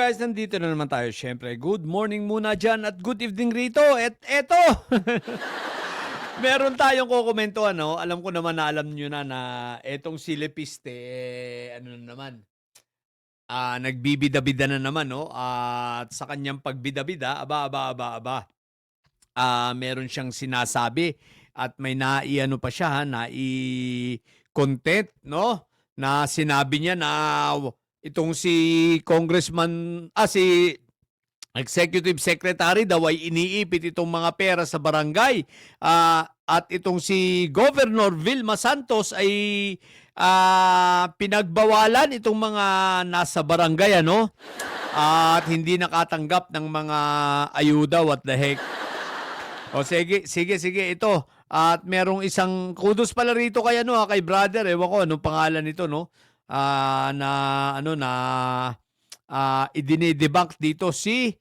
guys, nandito na naman tayo. Siyempre, good morning muna dyan at good evening rito. At eto, meron tayong kukomento, ano. Alam ko naman na alam nyo na etong si Lepiste, ano na naman, nagbibida-bida na naman, no? At sa kanyang pagbida-bida, aba. Meron siyang sinasabi at may naiano pa siya, nai-content, no? Na sinabi niya na itong si si Executive Secretary daw ay iniipit itong mga pera sa barangay. At itong si Governor Vilma Santos ay pinagbawalan itong mga nasa barangay, ano? At hindi nakatanggap ng mga ayuda, what the heck. O sige, ito. At merong isang kudos pala rito kay kay brother, ewan ko anong pangalan nito, no? Na idinidebunk dito si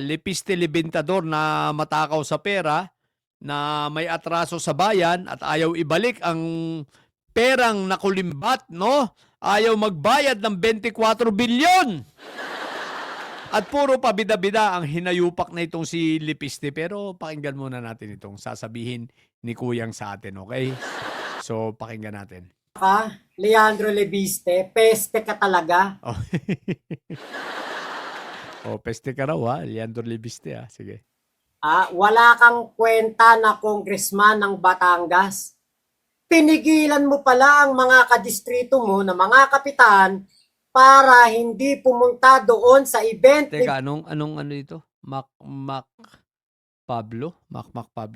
Lepiste Libintador na matakaw sa pera, na may atraso sa bayan at ayaw ibalik ang perang nakulimbat, no? Ayaw magbayad ng 24 bilyon. At puro pabida-bida ang hinayupak na itong si Lepiste. Pero pakinggan muna natin itong sasabihin ni Kuyang sa atin, okay? So, pakinggan natin. Leandro Lepiste, peste ka talaga. Peste ka raw Leandro Lepiste Sige. Wala kang kwenta na congressman ng Batangas. Pinigilan mo pala ang mga kadistrito mo na mga kapitan para hindi pumunta doon sa event. Teka, anong ano ito? Mac Pablo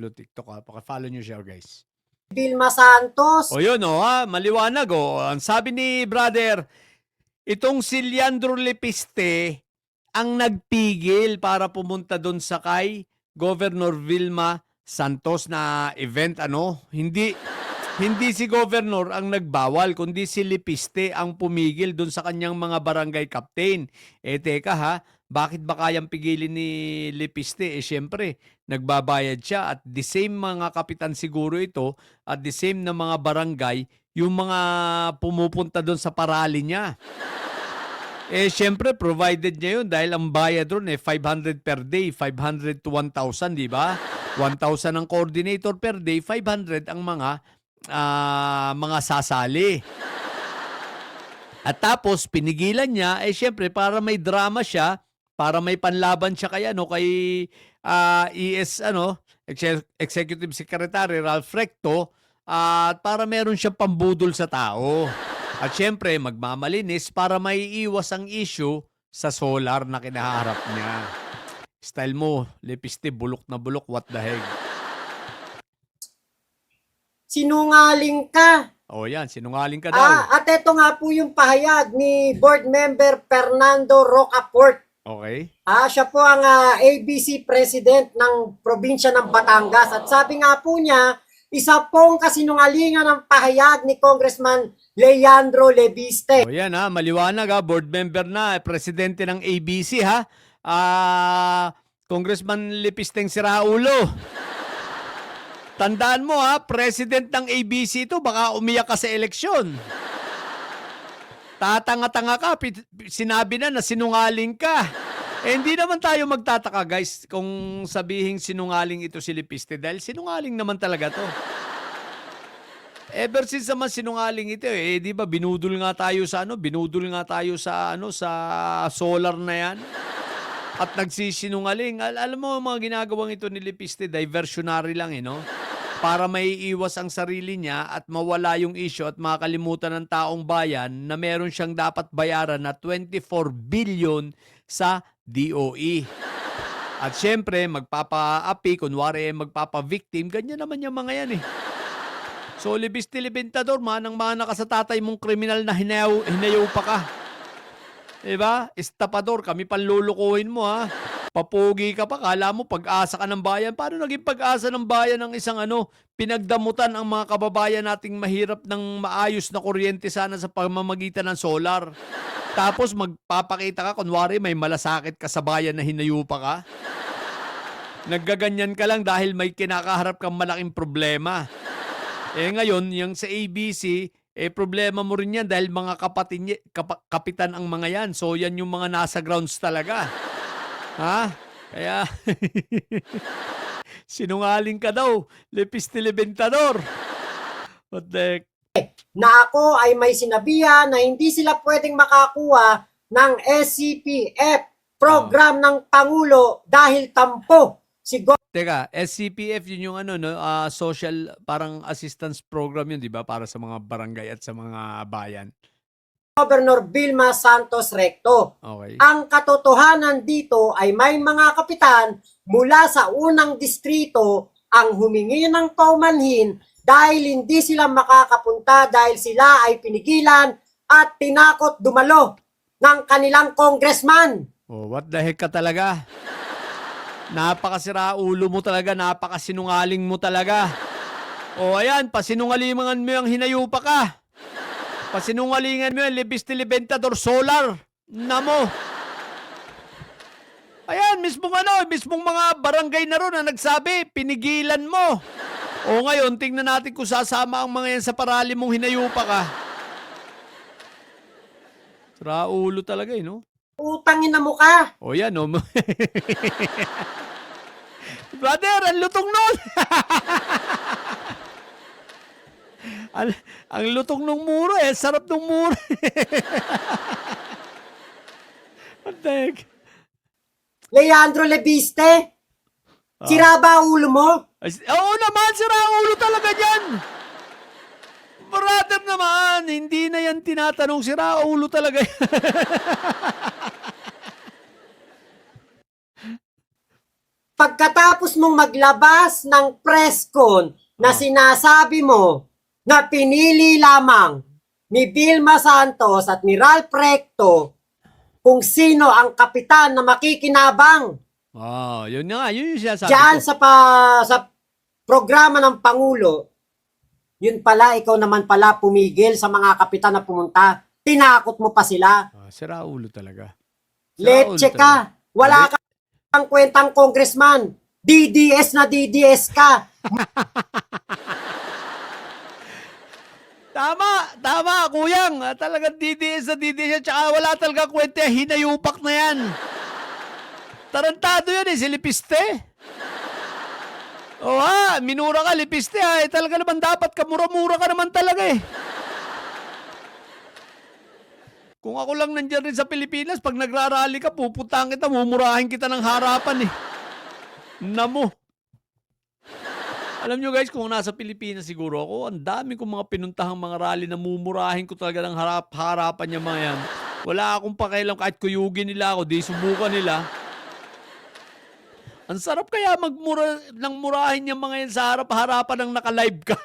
TikTok Paki-follow niyo siya, guys. Vilma Santos. Yun maliwanag Ang sabi ni brother, itong si Leandro Lepiste ang nagpigil para pumunta doon sa kay Governor Vilma Santos na event, Hindi si Governor ang nagbawal, kundi si Lepiste ang pumigil doon sa kanyang mga barangay captain. Teka bakit ba kayang pigilin ni Lepiste? Siyempre, nagbabayad siya at the same mga kapitan siguro ito at the same na mga barangay, yung mga pumupunta doon sa parali niya. Siyempre, provided niya yun dahil ang bayad doon 500 per day, 500 to 1,000, di ba? 1,000 ang coordinator per day, 500 ang mga sasali. At tapos pinigilan niya syempre para may drama siya, para may panlaban siya kay Executive Secretary Ralph Recto, at para meron siyang pambudol sa tao. At syempre magmamalinis para maiiwas ang issue sa solar na kinaharap niya. Style mo, Lepiste, bulok na bulok, what the heck. Sinungaling ka. Yan, sinungaling ka daw. At ito nga po yung pahayag ni Board Member Fernando Rocaport. Okay. Siya po ang ABC President ng probinsya ng Batangas. At sabi nga po niya, isa pong kasinungalingan ng pahayag ni Congressman Leandro Lepiste. Yan maliwanag board member na, presidente ng ABC Congressman Lepisteng Siraulo. Tandaan mo president ng ABC ito, baka umiyak ka sa eleksyon. Tatanga-tanga ka, sinabi na sinungaling ka. Hindi naman tayo magtataka, guys, kung sabihing sinungaling ito si Lepiste dahil sinungaling naman talaga to. Ever since naman sinungaling ito di ba binudol nga tayo sa sa solar na yan. At nagsisinungaling. Alam mo, mga ginagawang ito ni Lepiste, diversionary lang, para may iwas ang sarili niya at mawala yung issue at makakalimutan ng taong bayan na meron siyang dapat bayaran na 24 billion sa DOE. At syempre, magpapa-api, kunwari magpapa-victim, ganyan naman yung mga yan So, Lepiste Libintador, manang-mana ka sa tatay mong kriminal na hinayaw pa ka. Diba? Estapador, kami panlulukuhin mo Papugi ka pa, kala mo pag-asa ka ng bayan. Paano naging pag-asa ng bayan ng isang pinagdamutan ang mga kababayan nating mahirap ng maayos na kuryente sana sa pamamagitan ng solar. Tapos magpapakita ka, kunwari may malasakit ka sa bayan na hinayupa ka. Naggaganyan ka lang dahil may kinakaharap kang malaking problema. Ngayon, yung sa ABC, problema mo rin yan dahil mga kapitan ang mga yan. So, yan yung mga nasa grounds talaga. Ha? Kaya, sinungaling ka daw. Lepistilibentador. What the heck? Na ako ay may sinabihan na hindi sila pwedeng makakuha ng SCPF program ng Pangulo dahil tampo si Teka, SCPF yun yung ano, no? Social, parang assistance program yun, di ba? Para sa mga barangay at sa mga bayan. Governor Vilma Santos Recto. Okay. Ang katotohanan dito ay may mga kapitan mula sa unang distrito ang humingi ng paumanhin dahil hindi sila makakapunta dahil sila ay pinigilan at tinakot dumalo ng kanilang congressman. Oh, what the heck ka talaga? Napakasira ulo mo talaga, napakasinungaling mo talaga. O ayan, pasinungalingan mo yung hinayupa ka. Pasinungalingan mo yung Lepistilibentador Solar. Namo. Ayan, mismong mga barangay na ron na nagsabi, pinigilan mo. O ngayon, tingnan natin kung sasama ang mga yan sa parali mong hinayupa ka. Sira ulo talaga no? Utangin na mo ka. O yan, no? Brother, ang lutong nun! ang lutong nung muro sarap nung muro. What the heck? Leandro Lebiste, sira ba ulo mo? Oo naman, sira ulo talaga yan. Brother naman, hindi na yan tinatanong, sira ulo talaga yan. Pagkatapos mong maglabas ng press con na sinasabi mo na pinili lamang ni Vilma Santos at ni Ralph Recto kung sino ang kapitan na makikinabang Yun nga, yun yung sinasabi diyan ko. sa programa ng Pangulo, yun pala, ikaw naman pala pumigil sa mga kapitan na pumunta. Tinakot mo pa sila. Sira ulo talaga. Sira ulo Leche talaga. ka. Wala kang kwentang congressman. DDS na DDS ka. Tama, kuyang. Talagang DDS na DDS. Tsaka wala talaga kwenta. Hinayupak na yan. Tarantado yan si Lipiste. Minura ka, Lipiste talaga naman dapat kamura-mura ka naman talaga Kung ako lang nandiyan rin sa Pilipinas, pag nagrarally ka, pupuntahan kita, mumurahin kita ng harapan Namo. Alam nyo guys, kung nasa Pilipinas siguro ako, ang dami kong mga pinuntahang mga rally na mumurahin ko talaga ng harapan niya mga yan. Wala akong pakialam kahit kuyugin nila ako, di subukan nila. Ang sarap kaya magmura ng murahin yung mga yan sa harapan ng naka-live ka.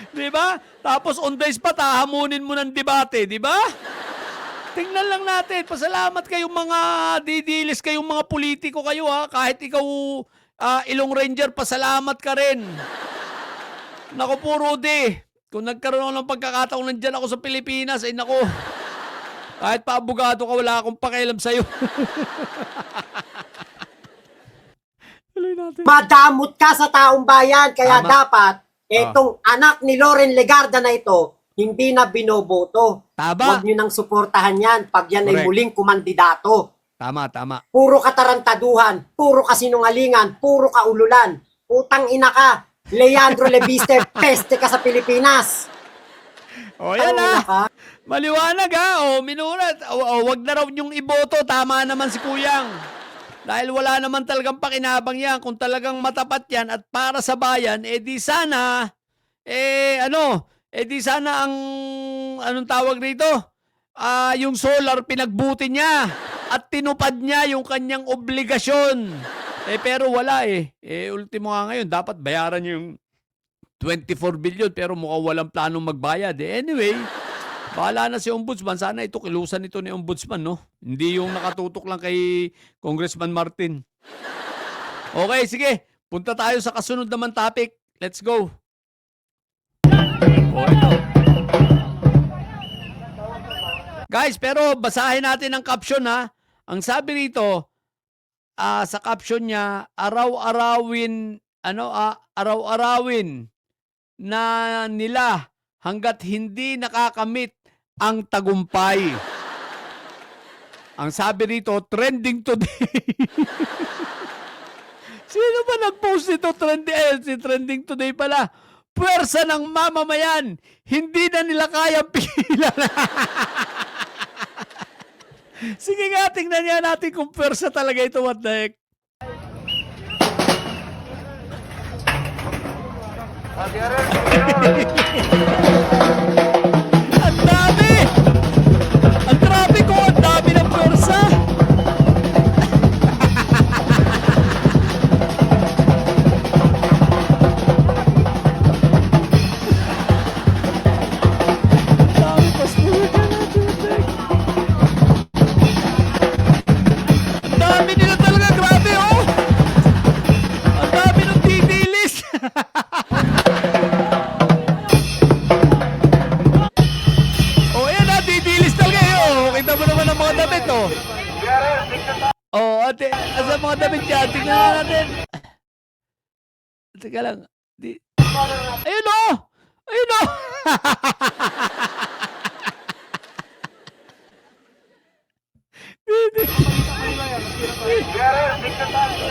Diba? Tapos on the spot, hahamunin mo ng debate, diba? Tingnan lang natin. Pasalamat kayong mga didilis, kayong mga politiko kayo Kahit ikaw Ilong Ranger, pasalamat ka rin. Naku po, Rudy. Kung nagkaroon ako ng pagkakataon nandyan ako sa Pilipinas, naku. Kahit pa abogado ka, wala akong pakialam sa'yo. Madamot ka sa taong bayan. Kaya dapat, itong anak ni Loren Legarda na ito, hindi na binoboto. Tama. Huwag nyo nang suportahan yan pag yan ay Correct. muling kumandidato. Tama. Puro katarantaduhan, puro kasinungalingan, puro kaululan. Utang ina ka, Leandro Lebiste, peste ka sa Pilipinas. Yan Ka. Maliwanag minurat. Wag na raw yung iboto. Tama naman si Kuyang. Dahil wala naman talagang pakinabang yan. Kung talagang matapat yan at para sa bayan, di sana, di sana ang, anong tawag rito? Yung solar pinagbuti niya at tinupad niya yung kanyang obligasyon. Pero wala ultimo nga ngayon, dapat bayaran yung 24 billion pero mukhang walang planong magbayad. Anyway, bahala na si Ombudsman. Sana ito kilusan ito ni Ombudsman, no? Hindi yung nakatutok lang kay Congressman Martin. Okay, sige. Punta tayo sa kasunod naman topic. Let's go. Ito. Guys, pero basahin natin ang caption Ang sabi rito, sa caption niya, araw-arawin na nila hangga't hindi nakakamit ang tagumpay. Ang sabi rito, trending today. Sino ba nag-post nito? Si trending today pala. Puwersa ng mamamayan, hindi na nila kayang pigilan. Sige nga, tingnan niya natin kung puwersa talaga ito. What the heck? Ang dami! Ang grabe ko, ang dami ng puwersa. Ang dami, pasulit na natin. What the heck? Ang dami nila talaga, grabe oh! Ang dami ng didilis! Oh, ayan na, didilis talaga eh. Oh, kita mo naman ang mga damit oh. Oh, ate, asa mga damit dyan? Tingnan na natin. Teka lang. Ayun oh! Ayun oh!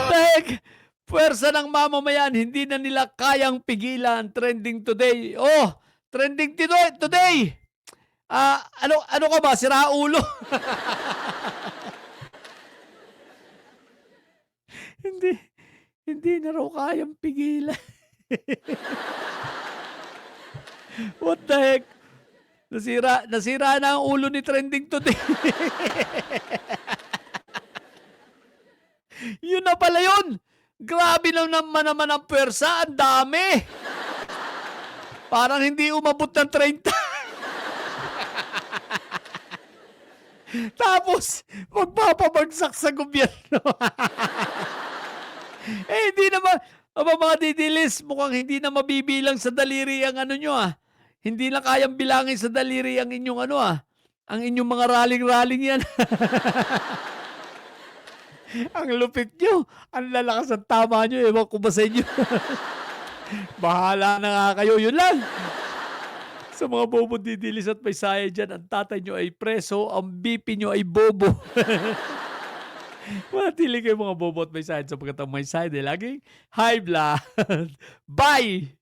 Tek, puwersa ng mamamayan, hindi na nila kayang pigilan. Trending today. Oh, trending today. Ano ka ba? Sira ulo. Hindi na raw kayang pigilan. What the heck? Nasira na ang ulo ni trending today. Yun na pala yun. Grabe naman ang pwersa. Ang dami. Parang hindi umabot ng 30. Tapos, magpapabagsak sa gobyerno. Hindi naman. Aba mga didilis, mukhang hindi na mabibilang sa daliri ang ano nyo ah. Hindi na kayang bilangin sa daliri ang inyong ano ah. Ang inyong mga raling-raling yan. Ang lupit nyo. Ang lalakas ang tama nyo. Ewan ko ba sa inyo. Bahala na nga kayo. Yun lang. Sa mga bobo didilis at may saya dyan, ang tatay nyo ay preso, ang BP nyo ay bobo. Manatili kayo mga bobo at may saya sapagkat ang may saya ay laging high blood. Bye!